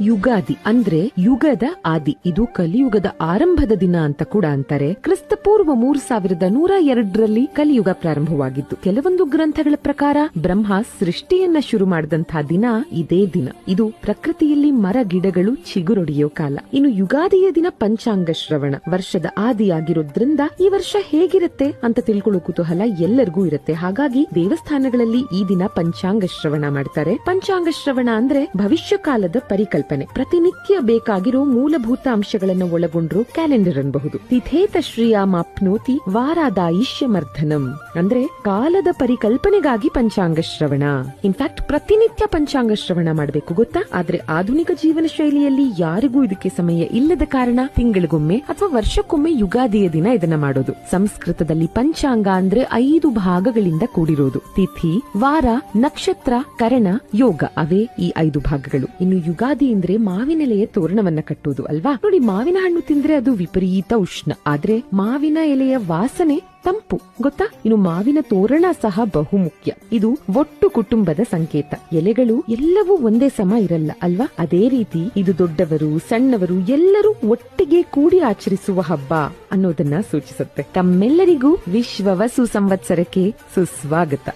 ಯುಗಾದಿ ಅಂದ್ರೆ ಯುಗದ ಆದಿ. ಇದು ಕಲಿಯುಗದ ಆರಂಭದ ದಿನ ಅಂತ ಕೂಡ ಅಂತಾರೆ. ಕ್ರಿಸ್ತಪೂರ್ವ 3102ರಲ್ಲಿ ಕಲಿಯುಗ ಪ್ರಾರಂಭವಾಗಿದ್ದು, ಕೆಲವೊಂದು ಗ್ರಂಥಗಳ ಪ್ರಕಾರ ಬ್ರಹ್ಮ ಸೃಷ್ಟಿಯನ್ನ ಶುರು ಮಾಡಿದಂತಹ ದಿನ ಇದೇ ದಿನ. ಇದು ಪ್ರಕೃತಿಯಲ್ಲಿ ಮರ ಗಿಡಗಳು ಚಿಗುರೊಡೆಯೋ ಕಾಲ. ಇನ್ನು ಯುಗಾದಿಯ ದಿನ ಪಂಚಾಂಗ ಶ್ರವಣ, ವರ್ಷದ ಆದಿಯಾಗಿರೋದ್ರಿಂದ ಈ ವರ್ಷ ಹೇಗಿರುತ್ತೆ ಅಂತ ತಿಳ್ಕೊಳ್ಳೋ ಕುತೂಹಲ ಎಲ್ಲರಿಗೂ ಇರುತ್ತೆ. ಹಾಗಾಗಿ ದೇವಸ್ಥಾನಗಳಲ್ಲಿ ಈ ದಿನ ಪಂಚಾಂಗ ಶ್ರವಣ ಮಾಡ್ತಾರೆ. ಪಂಚಾಂಗ ಶ್ರವಣ ಅಂದ್ರೆ ಭವಿಷ್ಯ ಕಾಲದ ಪರಿಕಲ್ಪನೆ. ಪ್ರತಿನಿತ್ಯ ಬೇಕಾಗಿರೋ ಮೂಲಭೂತ ಅಂಶಗಳನ್ನು ಒಳಗೊಂಡ್ರು ಕ್ಯಾಲೆಂಡರ್ ಅನ್ಬಹುದು. ತಿಥೇತ ಶ್ರೀಯಾಮಾಪ್ನೋತಿ ವಾರಾದಾಯಿಷ್ಯಮರ್ಧನಂ ಅಂದ್ರೆ ಕಾಲದ ಪರಿಕಲ್ಪನೆಗಾಗಿ ಪಂಚಾಂಗ ಶ್ರವಣ. ಇನ್ಫ್ಯಾಕ್ಟ್ ಪ್ರತಿನಿತ್ಯ ಪಂಚಾಂಗ ಶ್ರವಣ ಮಾಡಬೇಕು ಗೊತ್ತಾ. ಆದ್ರೆ ಆಧುನಿಕ ಜೀವನ ಶೈಲಿಯಲ್ಲಿ ಯಾರಿಗೂ ಇದಕ್ಕೆ ಸಮಯ ಇಲ್ಲದ ಕಾರಣ ತಿಂಗಳಿಗೊಮ್ಮೆ ಅಥವಾ ವರ್ಷಕ್ಕೊಮ್ಮೆ ಯುಗಾದಿಯ ದಿನ ಇದನ್ನ ಮಾಡೋದು. ಸಂಸ್ಕೃತದಲ್ಲಿ ಪಂಚಾಂಗ ಅಂದ್ರೆ 5 ಭಾಗಗಳಿಂದ ಕೂಡಿರೋದು. ತಿಥಿ, ವಾರ, ನಕ್ಷತ್ರ, ಕರಣ, ಯೋಗ ಅವೇ ಈ 5 ಭಾಗಗಳು. ಇನ್ನು ಯುಗಾದಿ ಅಂದ್ರೆ ಮಾವಿನೆಲೆಯ ತೋರಣವನ್ನ ಕಟ್ಟುವುದು ಅಲ್ವಾ. ನೋಡಿ, ಮಾವಿನ ಹಣ್ಣು ತಿಂದ್ರೆ ಅದು ವಿಪರೀತ ಉಷ್ಣ, ಆದ್ರೆ ಮಾವಿನ ಎಲೆಯ ವಾಸನೆ ತಂಪು ಗೊತ್ತಾ. ಇನ್ನು ಮಾವಿನ ತೋರಣ ಸಹ ಬಹುಮುಖ್ಯ. ಇದು ಒಟ್ಟು ಕುಟುಂಬದ ಸಂಕೇತ. ಎಲೆಗಳು ಎಲ್ಲವೂ ಒಂದೇ ಸಮ ಇರಲ್ಲ ಅಲ್ವಾ. ಅದೇ ರೀತಿ ಇದು ದೊಡ್ಡವರು ಸಣ್ಣವರು ಎಲ್ಲರೂ ಒಟ್ಟಿಗೆ ಕೂಡಿ ಆಚರಿಸುವ ಹಬ್ಬ ಅನ್ನೋದನ್ನ ಸೂಚಿಸುತ್ತೆ. ತಮ್ಮೆಲ್ಲರಿಗೂ ವಿಶ್ವ ವಸು ಸಂವತ್ಸರಕ್ಕೆ ಸುಸ್ವಾಗತ.